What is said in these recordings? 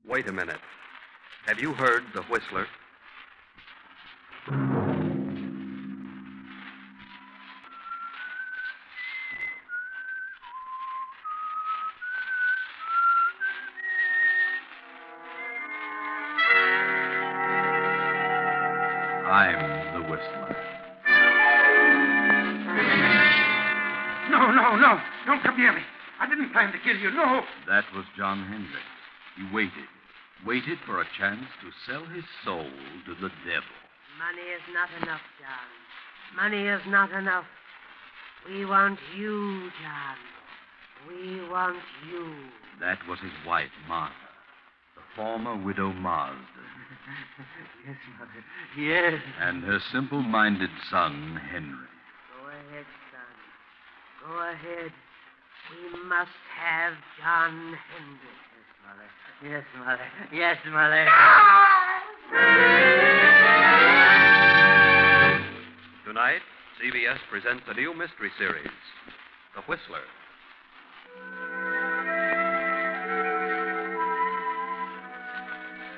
Wait a minute. Have you heard the whistler? I'm the whistler. No. Don't come near me. I didn't plan to kill you, no. That was John Hendrix. He waited for a chance to sell his soul to the devil. Money is not enough, John. Money is not enough. We want you, John. We want you. That was his wife, Martha, the former widow Marsden. Yes, Mother. Yes. And her simple-minded son, Henry. Go ahead, son. Go ahead. We must have John Hendrix. Yes, Mother. Yes, Mother. Tonight, CBS presents a new mystery series, The Whistler.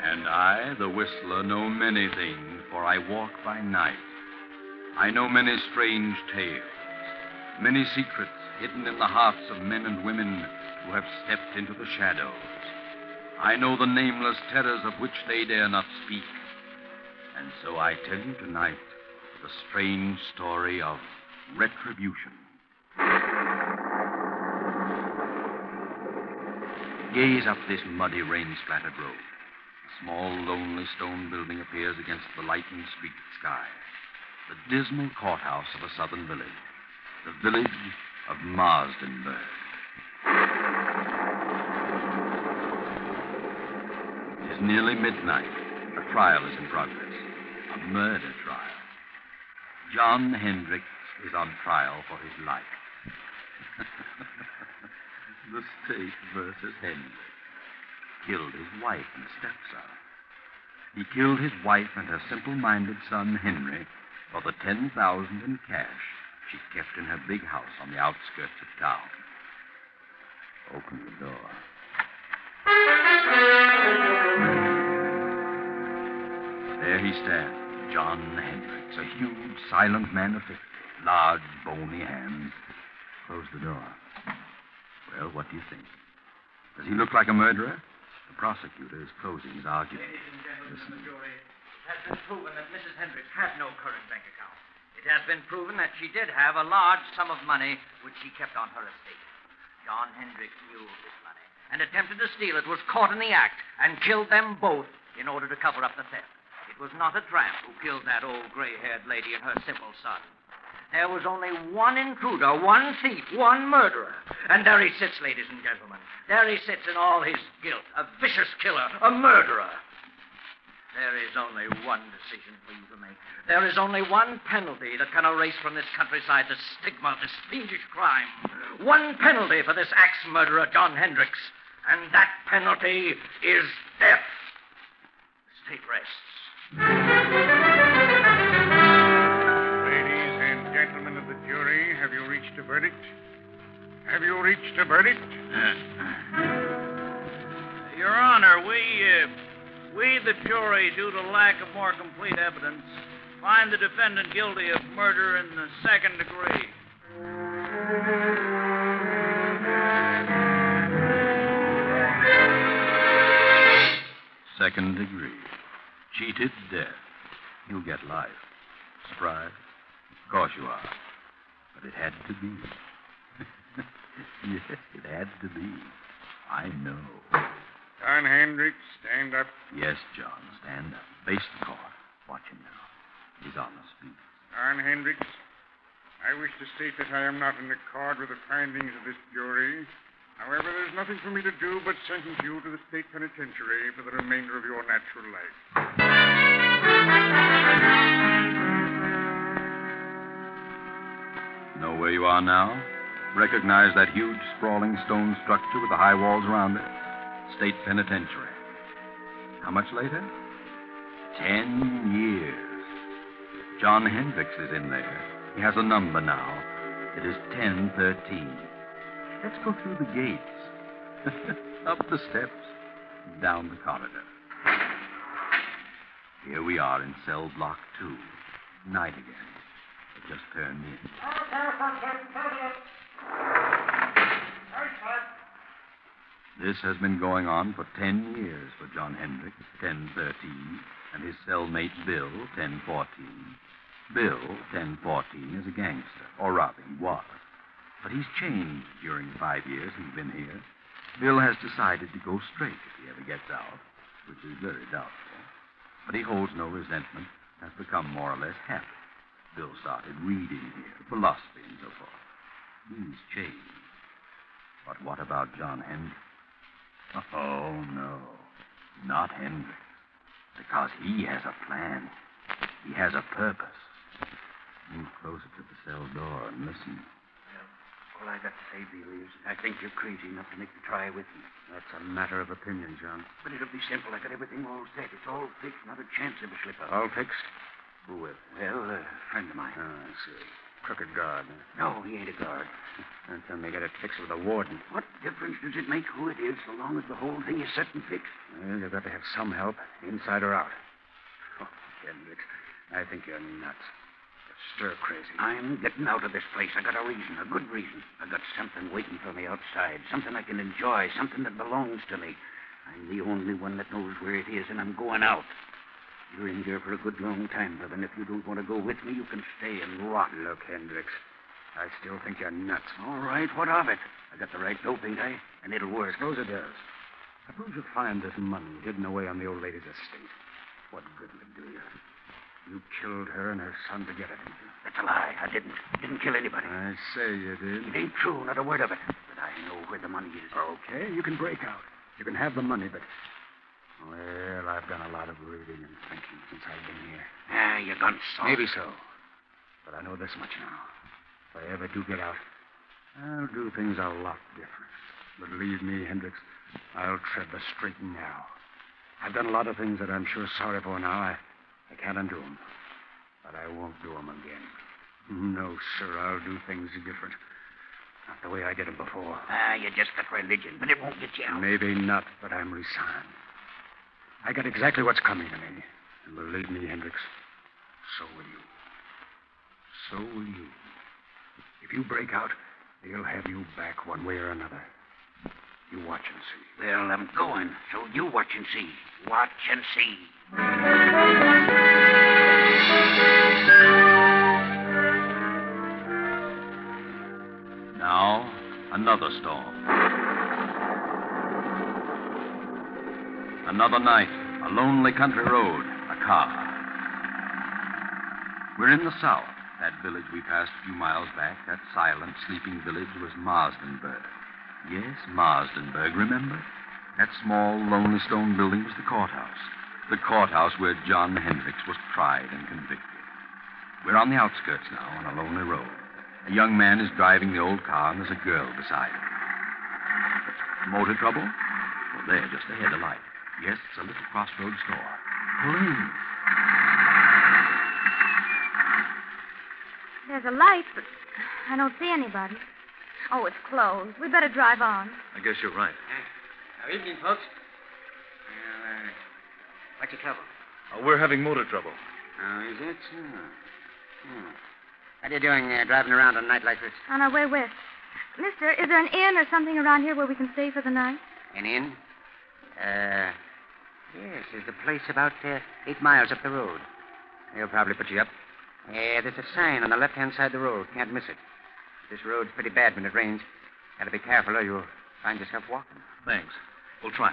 And I, the whistler, know many things, for I walk by night. I know many strange tales, many secrets hidden in the hearts of men and women who have stepped into the shadows. I know the nameless terrors of which they dare not speak. And so I tell you tonight the strange story of Retribution. Gaze up this muddy, rain-splattered road. A small, lonely stone building appears against the lightning-streaked sky. The dismal courthouse of a southern village. The village of Marsdenburg. It is nearly midnight. A trial is in progress. A murder trial. John Hendrix is on trial for his life. The state versus Hendrix. Killed his wife and stepson. He killed his wife and her simple-minded son, Henry, for the $10,000 in cash she kept in her big house on the outskirts of town. Open the door. There he stands, John Hendrix, a huge, silent man of 50, large, bony hands. Close the door. Well, what do you think? Does he look like a murderer? The prosecutor is closing his argument. Ladies and gentlemen of the jury, it has been proven that Mrs. Hendrix had no current bank account. It has been proven that she did have a large sum of money which she kept on her estate. John Hendrix knew of this money and attempted to steal it, was caught in the act, and killed them both in order to cover up the theft. It was not a tramp who killed that old gray-haired lady and her simple son. There was only one intruder, one thief, one murderer. And there he sits, ladies and gentlemen. There he sits in all his guilt, a vicious killer, a murderer. There is only one decision for you to make. There is only one penalty that can erase from this countryside the stigma of this fiendish crime. One penalty for this axe murderer, John Hendrix. And that penalty is death. The state rests. Ladies and gentlemen of the jury, have you reached a verdict? Have you reached a verdict? Your Honor, we, the jury, due to lack of more complete evidence, find the defendant guilty of murder in the second degree. Second degree. Cheated death. You'll get life. Surprised? Of course you are. But it had to be. Yes, it had to be. I know. John Hendrix, stand up. Yes, John, stand up. Face the court. Watch him now. He's on the speed. John Hendrix, I wish to state that I am not in accord with the findings of this jury. However, there's nothing for me to do but sentence you to the state penitentiary for the remainder of your natural life. Know where you are now? Recognize that huge, sprawling stone structure with the high walls around it? State penitentiary. How much later? 10 years. John Hendrix is in there. He has a number now. It is 1013. Let's go through the gates. Up the steps. down the corridor. Here we are in cell block 2. Night again. It just turned in. This has been going on for 10 years for John Hendrix, 1013, and his cellmate Bill, 1014. Bill, 1014, is a gangster, or rather he was. But he's changed during the 5 years he's been here. Bill has decided to go straight if he ever gets out, which is very doubtful. But he holds no resentment, has become more or less happy. Bill started reading here, philosophy and so forth. He's changed. But what about John Hendrix? Oh, no, not Hendrix. Because he has a plan. He has a purpose. Move closer to the cell door and listen. All I got to say, Bill, is I think you're crazy enough to make the try with me. That's a matter of opinion, John. But it'll be simple. I got everything all set. It's all fixed. Not a chance of a slip-up. All fixed? Who with? Well, a friend of mine. Oh, I see. Crooked guard. No, he ain't a guard. Don't tell me you got it fixed with a warden. What difference does it make who it is so long as the whole thing is set and fixed? Well, you've got to have some help, inside or out. Oh, Hendrix, I think you're nuts. You're stir crazy. I'm getting out of this place. I got a reason, a good reason. I got something waiting for me outside, something I can enjoy, something that belongs to me. I'm the only one that knows where it is, and I'm going out. You're in here for a good long time, brother, and if you don't want to go with me, you can stay and rot. Look, Hendrix, I still think you're nuts. All right, what of it? I got the right dope, ain't I? And it'll work. Suppose it does. Suppose you find this money hidden away on the old lady's estate. What good will it do you? You killed her and her son to get it, didn't you? That's a lie. I didn't. Didn't kill anybody. I say you did. It ain't true, not a word of it. But I know where the money is. Okay, you can break out. You can have the money, but... Well, I've done a lot of reading and thinking since I've been here. Ah, you gone soft. Maybe so. But I know this much now. If I ever do get out, I'll do things a lot different. Believe me, Hendrix, I'll tread the straight and narrow. I've done a lot of things that I'm sure sorry for now. I can't undo them. But I won't do them again. No, sir, I'll do things different. Not the way I did them before. Ah, you just got religion, but it won't get you out. Maybe not, but I'm resigned. I got exactly what's coming to me. And believe me, Hendrix, so will you. So will you. If you break out, they'll have you back one way or another. You watch and see. Well, I'm going, so you watch and see. Watch and see. Now, another storm. Another night, a lonely country road, a car. We're in the south. That village we passed a few miles back, that silent, sleeping village, was Marsdenburg. Yes, Marsdenburg, remember? That small, lonely stone building was the courthouse. The courthouse where John Hendrix was tried and convicted. We're on the outskirts now, on a lonely road. A young man is driving the old car, and there's a girl beside him. Motor trouble? Well, there, just ahead, a light. Yes, it's a little crossroads store. Pull in. There's a light, but I don't see anybody. Oh, it's closed. We better drive on. I guess you're right. Good evening, folks. What's your trouble? We're having motor trouble. Oh, is it? What are you doing driving around on a night like this? On our way west. Mister, is there an inn or something around here where we can stay for the night? An inn? Yes, there's a place about 8 miles up the road. They'll probably put you up. There's a sign on the left-hand side of the road. Can't miss it. This road's pretty bad when it rains. Gotta be careful or you'll find yourself walking. Thanks. We'll try.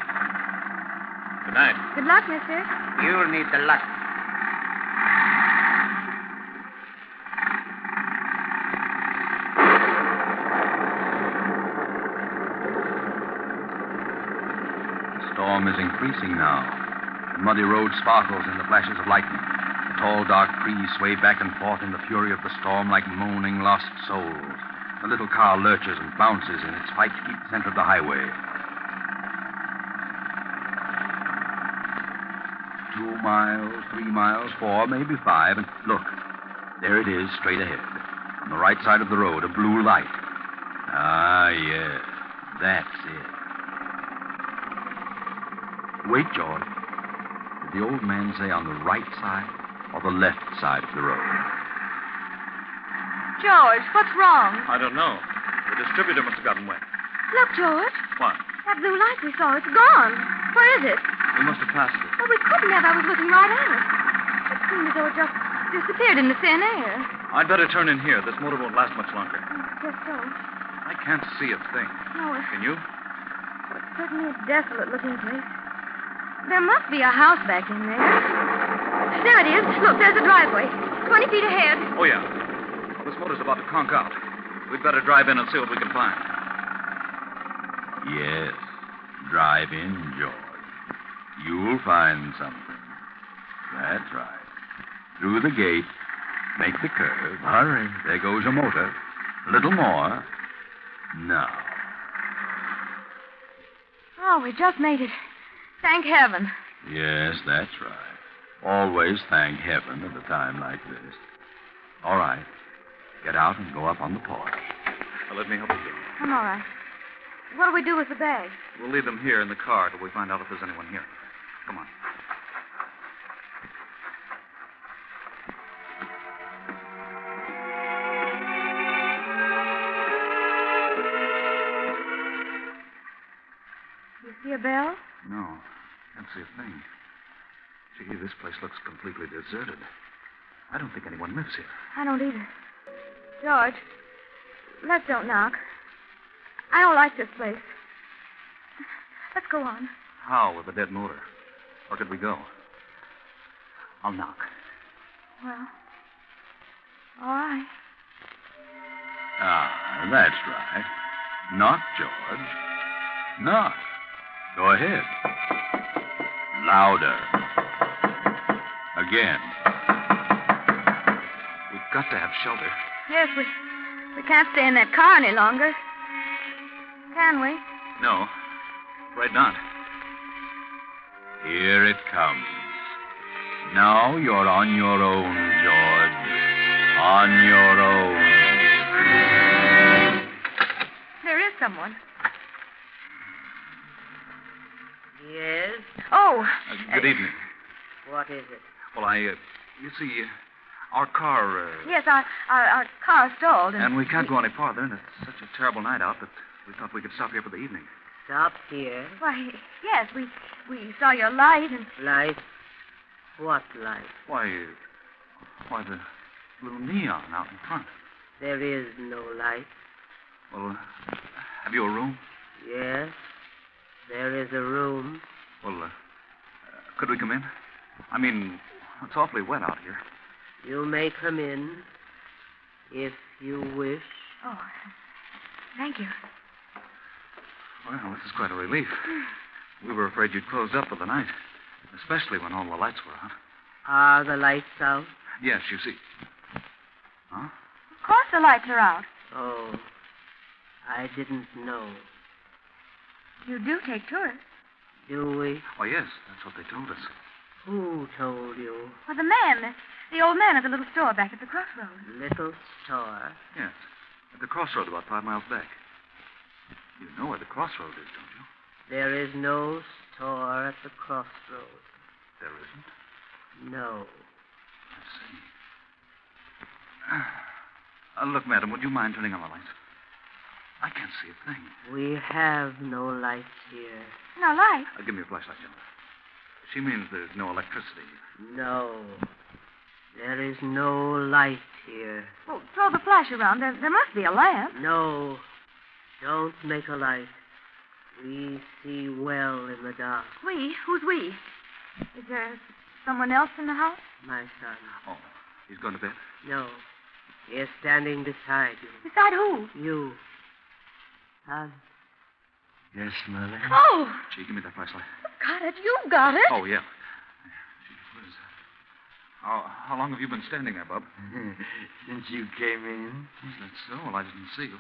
Good night. Good luck, mister. You'll need the luck. The storm is increasing now. The muddy road sparkles in the flashes of lightning. The tall, dark trees sway back and forth in the fury of the storm like moaning, lost souls. The little car lurches and bounces in its fight to keep the center of the highway. 2 miles, 3 miles, 4, maybe 5, and look, there it is, straight ahead. On the right side of the road, a blue light. Ah, yes, that's it. Wait, George. Did the old man say on the right side or the left side of the road? George, what's wrong? I don't know. The distributor must have gotten wet. Look, George. What? That blue light we saw, it's gone. Where is it? We must have passed it. Well, we couldn't have. I was looking right at it. It seemed as though it just disappeared in the thin air. I'd better turn in here. This motor won't last much longer. Guess so. I can't see a thing. No, Can you? it's certainly a desolate-looking place. There must be a house back in there. There it is. Look, there's a driveway. 20 feet ahead. Oh, yeah. This motor's about to conk out. We'd better drive in and see what we can find. Yes. Drive in, George. You'll find something. That's right. Through the gate. Make the curve. Hurry. There goes your motor. A little more. Now. Oh, we just made it. Thank heaven. Yes, that's right. Always thank heaven at a time like this. All right. Get out and go up on the porch. Now, let me help you. I'm all right. What do we do with the bags? We'll leave them here in the car till we find out if there's anyone here. Come on. You see a bell? No. Can't see a thing. Gee, this place looks completely deserted. I don't think anyone lives here. I don't either. George, let's don't knock. I don't like this place. Let's go on. How with a dead motor? Where could we go? I'll knock. Well, all right. Ah, that's right. Knock, George. Knock. Go ahead. Louder. Again. We've got to have shelter. Yes, we can't stay in that car any longer. Can we? No. Afraid not. Here it comes. Now you're on your own, George. On your own. There is someone. Yes? Oh. Good evening. What is it? Well, you see, our car... Yes, our car stalled. And we can't go any farther, and it's such a terrible night out that we thought we could stop here for the evening. Stop here? Why, yes, we saw your light and... Light? What light? Why, the little neon out in front. There is no light. Well, have you a room? Yes, there is a room. Well, could we come in? I mean, it's awfully wet out here. You may come in, if you wish. Oh, thank you. Well, this is quite a relief. We were afraid you'd closed up for the night, especially when all the lights were out. Are the lights out? Yes, you see. Huh? Of course the lights are out. Oh, I didn't know. You do take tourists. Do we? Oh, yes, that's what they told us. Who told you? Well, the old man at the little store back at the crossroads. Little store? Yes, at the crossroad about 5 miles back. You know where the crossroad is, don't you? There is no store at the crossroad. There isn't? No. I see. Look, madam, would you mind turning on the lights? I can't see a thing. We have no lights here. No light. Give me a flashlight, Jill. She means there's no electricity. No. There is no light here. Well, throw the flash around. There must be a lamp. No. Don't make a light. We see well in the dark. We? Who's we? Is there someone else in the house? My son. Oh, he's gone to bed? No. He is standing beside you. Beside who? You. Son. Yes, Mother? Oh! Gee, give me that flashlight. Got it. You got it. Oh, yeah. Gee whiz. How long have you been standing there, Bub? Since you came in. Is that so? Well, I didn't see you.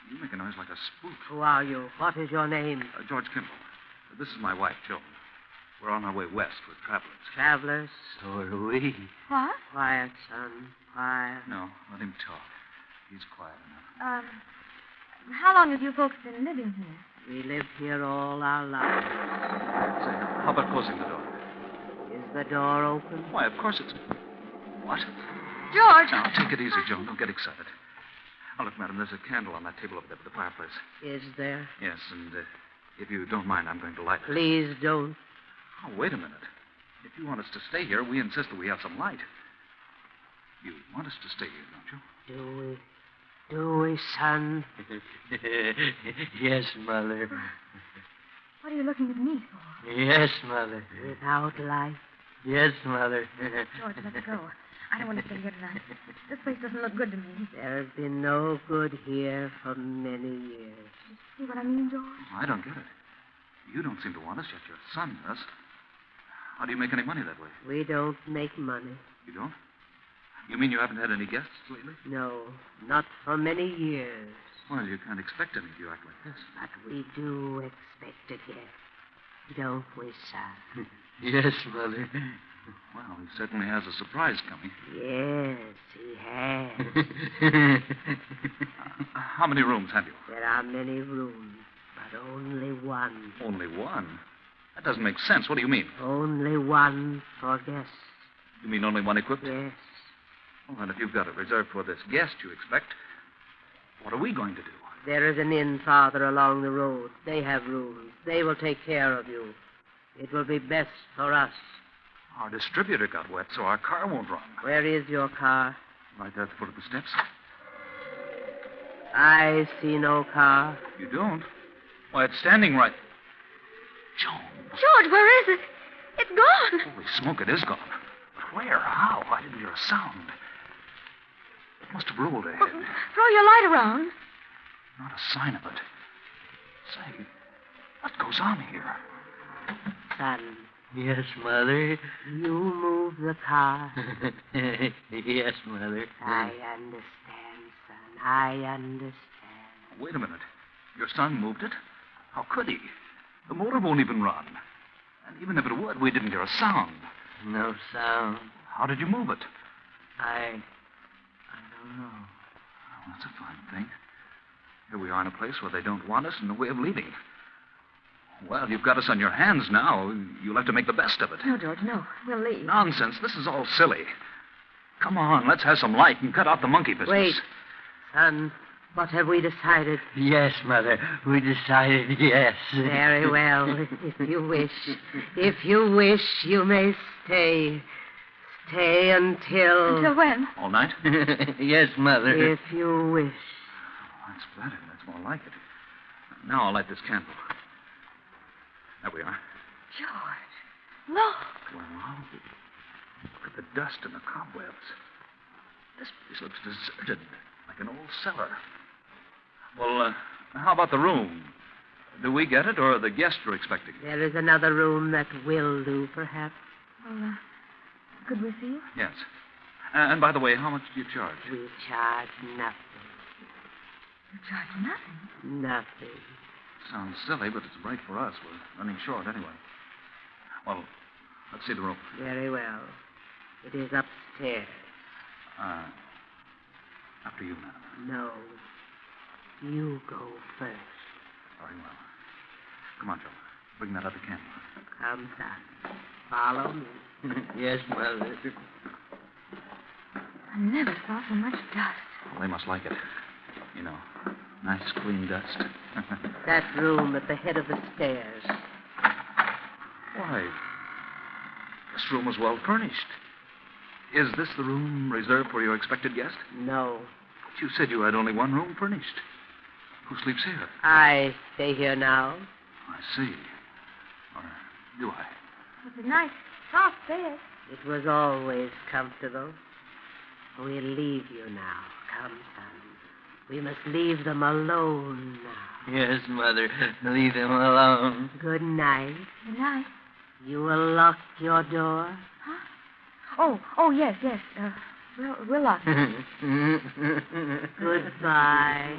You make a noise like a spook. Who are you? What is your name? George Kimball. This is my wife, Joan. We're on our way west with travelers. Travelers? So are we. What? Quiet, son. Quiet. No, let him talk. He's quiet enough. How long have you folks been living here? We lived here all our lives. Say, How about closing the door? Is the door open? Why, of course it's... What? George! Now, take it easy, Joan. Don't get excited. Oh, look, madam, there's a candle on that table over there by the fireplace. Is there? Yes, and if you don't mind, I'm going to light it. Please don't. Oh, wait a minute. If you want us to stay here, we insist that we have some light. You want us to stay here, don't you? Do we? Do we, son? Yes, Mother. What are you looking at me for? Yes, Mother. Without light? Yes, Mother. George, let's go. I don't want to stay here tonight. This place doesn't look good to me. There has been no good here for many years. See what I mean, George? I don't get it. You don't seem to want us, yet your son does. How do you make any money that way? We don't make money. You don't? You mean you haven't had any guests lately? No, not for many years. Well, you can't expect any if you act like this. But we do expect a guest. Don't we, son? Yes, Mother. Well, he certainly has a surprise coming. Yes, he has. How many rooms have you? There are many rooms, but only one. Only one? That doesn't make sense. What do you mean? Only one for guests. You mean only one equipped? Yes. Well, then if you've got it reserved for this guest you expect, what are we going to do? There is an inn farther along the road. They have rooms. They will take care of you. It will be best for us. Our distributor got wet, so our car won't run. Where is your car? Right there at the foot of the steps. I see no car. You don't? Why, it's standing right... Joan. George, where is it? It's gone. Holy smoke, it is gone. But where? How? I didn't hear a sound. It must have rolled ahead. Well, throw your light around. Not a sign of it. Say, what goes on here? Son, Yes, Mother. you move the car. Yes, Mother. I understand, son. I understand. Wait a minute. Your son moved it? How could he? The motor won't even run. And even if it would, we didn't hear a sound. No sound. How did you move it? I don't know. Oh, that's a fine thing. Here we are in a place where they don't want us and no way of leaving. Well, you've got us on your hands now. You'll have to make the best of it. No, George, no. We'll leave. Nonsense. This is all silly. Come on, let's have some light and cut out the monkey business. Wait. Son, what have we decided? Yes, Mother. We decided yes. Very well, if you wish. If you wish, you may stay. Stay until... Until when? All night? Yes, Mother. If you wish. Oh, that's better. That's more like it. Now I'll light this candle. There we are. George, look. Well, look at the dust and the cobwebs. This place looks deserted, like an old cellar. Well, how about the room? Do we get it, or the guests are expecting it? There is another room that will do, perhaps. Well, could we see it? Yes. And by the way, how much do you charge? We charge nothing. You charge nothing. Nothing. Sounds silly, but it's right for us. We're running short anyway. Well, let's see the room. Very well. It is upstairs. After you, madam. No. You go first. Very well. Come on, Joe. Bring that other candle. Come, son. Follow me. Yes, Mother. I never saw so much dust. Well, they must like it. You know, nice clean dust. That room at the head of the stairs. Why, this room was well furnished. Is this the room reserved for your expected guest? No. But you said you had only one room furnished. Who sleeps here? I stay here now. I see. Or do I? It's a nice, soft bed. It was always comfortable. We'll leave you now. Come, son. We must leave them alone now. Yes, Mother. Leave them alone. Good night. Good night. You will lock your door? Oh, yes. We'll lock it. Goodbye.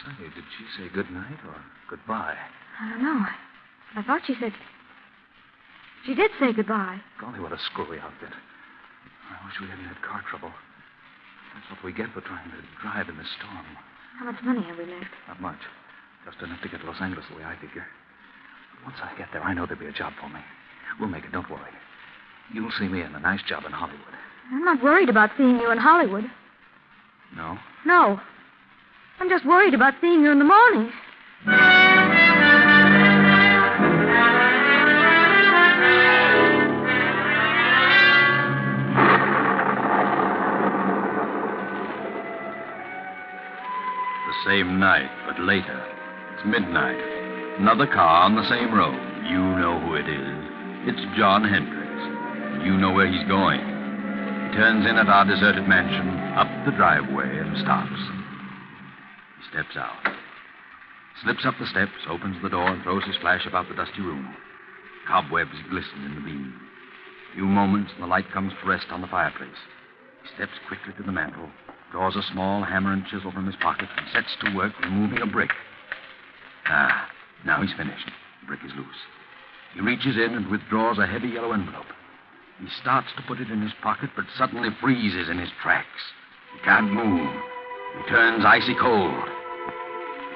Say, did she say good night or goodbye? I don't know. I thought she said... She did say goodbye. Golly, what a screwy outfit. I wish we hadn't had car trouble. That's what we get for trying to drive in this storm. How much money have we left? Not much. Just enough to get to Los Angeles the way I figure. Once I get there, I know there'll be a job for me. We'll make it, don't worry. You'll see me in a nice job in Hollywood. I'm not worried about seeing you in Hollywood. No? No. I'm just worried about seeing you in the morning. The same night, but later. It's midnight. Another car on the same road. You know who it is. It's John Hendrix. You know where he's going. He turns in at our deserted mansion, up the driveway, and stops. He steps out. Slips up the steps, opens the door, and throws his flash about the dusty room. Cobwebs glisten in the beam. A few moments, and the light comes to rest on the fireplace. He steps quickly to the mantel, draws a small hammer and chisel from his pocket, and sets to work removing a brick. Now he's finished. The brick is loose. He reaches in and withdraws a heavy yellow envelope. He starts to put it in his pocket, but suddenly freezes in his tracks. He can't move. He turns icy cold.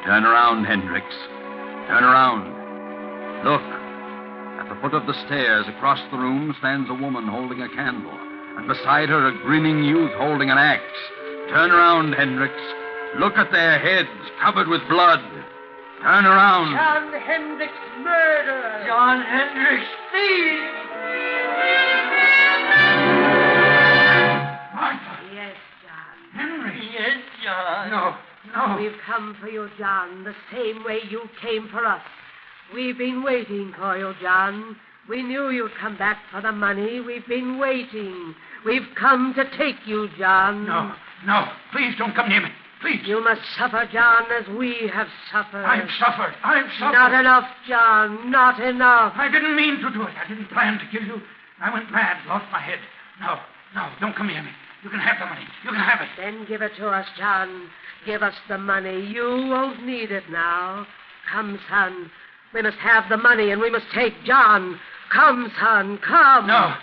Turn around, Hendrix. Turn around. Look. At the foot of the stairs across the room stands a woman holding a candle, and beside her a grinning youth holding an axe. Turn around, Hendrix. Look at their heads covered with blood. Turn around. John Hendrix murderer. John Hendrix thief. Martha. Yes, John. Henry. Yes, John. No. We've come for you, John, the same way you came for us. We've been waiting for you, John. We knew you'd come back for the money. We've been waiting. We've come to take you, John. No. Please don't come near me. Please. You must suffer, John, as we have suffered. I've suffered. Not enough, John. Not enough. I didn't mean to do it. I didn't plan to kill you. I went mad, lost my head. No, don't come near me. You can have the money. You can have it. Then give it to us, John. Give us the money. You won't need it now. Come, son. We must have the money, and we must take John. Come, son, come. No.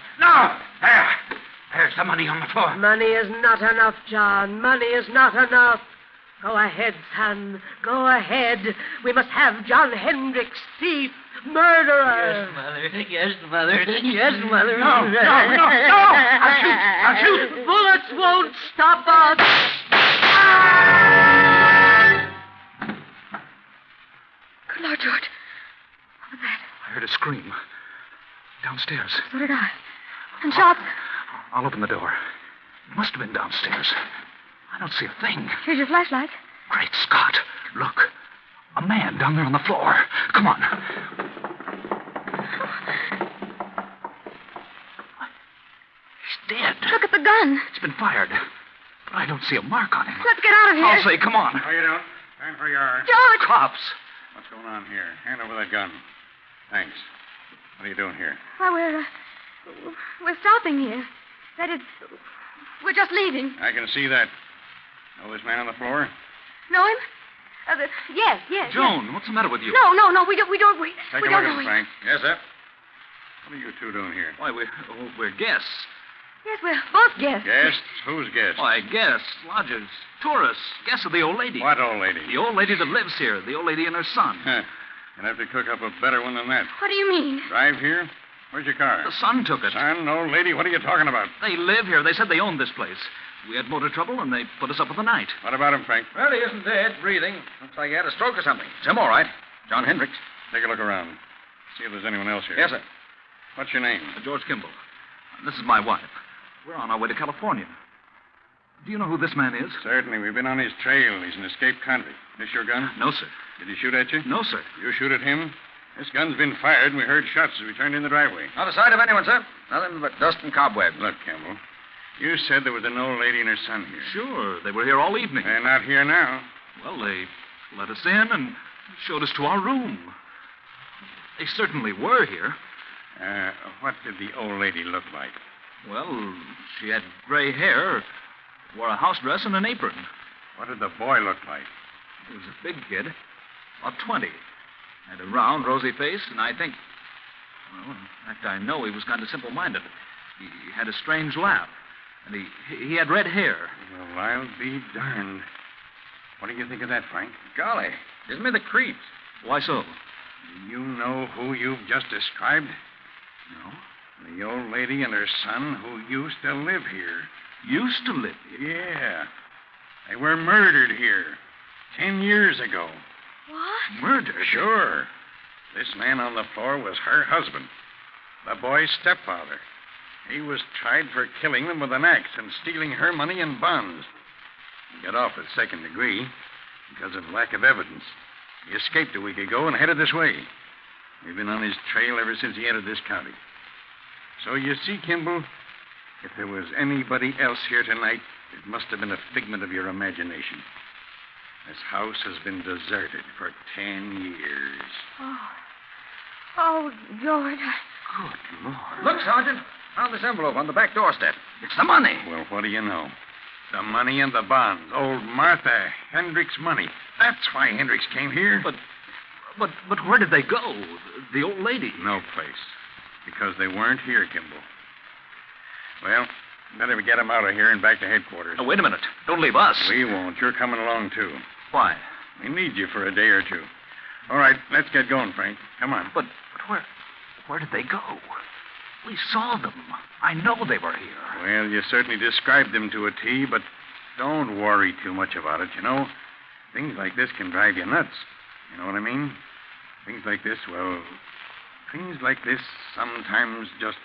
There's the money on the floor. Money is not enough, John. Money is not enough. Go ahead, son. Go ahead. We must have John Hendrix, thief, murderer. Yes, Mother. Yes, Mother. Yes, Mother. No. I'll shoot. Bullets won't stop us. Good Lord, George. What was that? I heard a scream. Downstairs. So did I. And shots. I'll open the door. It must have been downstairs. I don't see a thing. Here's your flashlight. Great Scott. Look. A man down there on the floor. Come on. He's dead. Look at the gun. It's been fired. But I don't see a mark on him. Let's get out of here. I'll say, come on. No, you don't. Stand where you are. George! Cops. What's going on here? Hand over that gun. Thanks. What are you doing here? Why, we're stopping here. That is, we're just leaving. I can see that. Know this man on the floor? Know him? Yes. Joan, what's the matter with you? No, we don't. Take We a don't look know at him, him. Frank. Yes, sir. What are you two doing here? Why, we're guests. Yes, we're both guests. Guests? Who's guests? Why, guests, lodgers, tourists, guests of the old lady. What old lady? The old lady that lives here. The old lady and her son. You'll have to cook up a better one than that. What do you mean? Drive here? Where's your car? The son took it. Son, old lady, what are you talking about? They live here. They said they owned this place. We had motor trouble, and they put us up for the night. What about him, Frank? Well, he isn't dead, breathing. Looks like he had a stroke or something. It's him, all right. John Hendrix. Take a look around. See if there's anyone else here. Yes, sir. What's your name? George Kimball. This is my wife. We're on our way to California. Do you know who this man is? Certainly. We've been on his trail. He's an escaped convict. This your gun? No, sir. Did he shoot at you? No, sir. You shoot at him? This gun's been fired, and we heard shots as we turned in the driveway. Not a sight of anyone, sir. Nothing but dust and cobwebs. Look, Campbell, you said there was an old lady and her son here. Sure. They were here all evening. They're not here now. Well, they let us in and showed us to our room. They certainly were here. What did the old lady look like? Well, she had gray hair, wore a house dress and an apron. What did the boy look like? He was a big kid, about 20. Had a round, rosy face, and I think... Well, in fact, I know he was kind of simple-minded. He had a strange laugh, and he had red hair. Well, I'll be darned. What do you think of that, Frank? Golly, gives me the creeps. Why so? Do you know who you've just described? No? The old lady and her son who used to live here. Used to live here? Yeah. They were murdered here 10 years ago. What? Murdered? Sure. This man on the floor was her husband, the boy's stepfather. He was tried for killing them with an axe and stealing her money and bonds. He got off at second degree because of lack of evidence. He escaped a week ago and headed this way. We've been on his trail ever since he entered this county. So you see, Kimball, if there was anybody else here tonight, it must have been a figment of your imagination. This house has been deserted for 10 years. Oh, George. Good Lord. Look, Sergeant. Found this envelope on the back doorstep. It's the money. Well, what do you know? The money and the bonds. Old Martha Hendrix money. That's why Hendrix came here. But where did they go? The old lady? No place. Because they weren't here, Kimball. Well, better get them out of here and back to headquarters. Oh, wait a minute. Don't leave us. We won't. You're coming along, too. Why? We need you for a day or two. All right, let's get going, Frank. Come on. But where did they go? We saw them. I know they were here. Well, you certainly described them to a T, but don't worry too much about it, you know. Things like this can drive you nuts. You know what I mean? Things like this sometimes just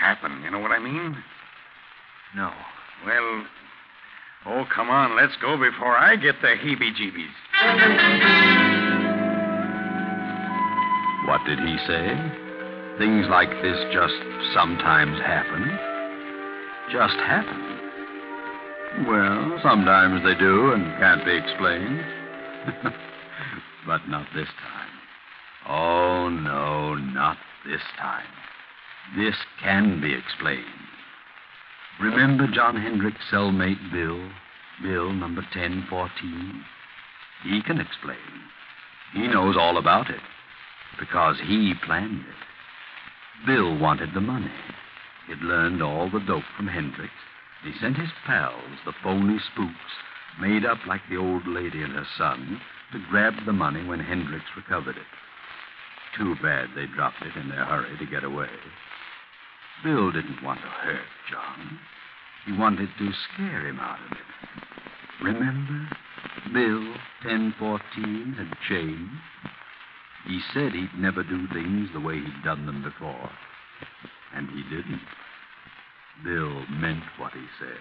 happen. You know what I mean? No. Well, oh, come on. Let's go before I get the heebie-jeebies. What did he say? Things like this just sometimes happen? Just happen? Well, sometimes they do and can't be explained. But not this time. Oh, no, not this time. This can be explained. Remember John Hendrix' cellmate Bill? Bill, number 1014? He can explain. He knows all about it because he planned it. Bill wanted the money. He'd learned all the dope from Hendrix. He sent his pals, the phony spooks, made up like the old lady and her son, to grab the money when Hendrix recovered it. Too bad they dropped it in their hurry to get away. Bill didn't want to hurt John. He wanted to scare him out of it. Remember? Bill, 1014, had changed. He said he'd never do things the way he'd done them before. And he didn't. Bill meant what he said.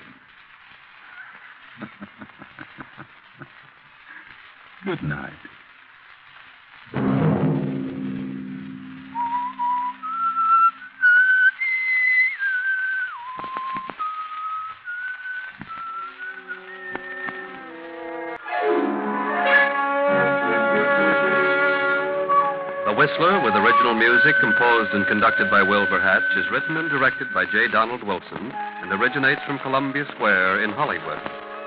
Good night. The Whistler, with original music composed and conducted by Wilbur Hatch, is written and directed by J. Donald Wilson and originates from Columbia Square in Hollywood.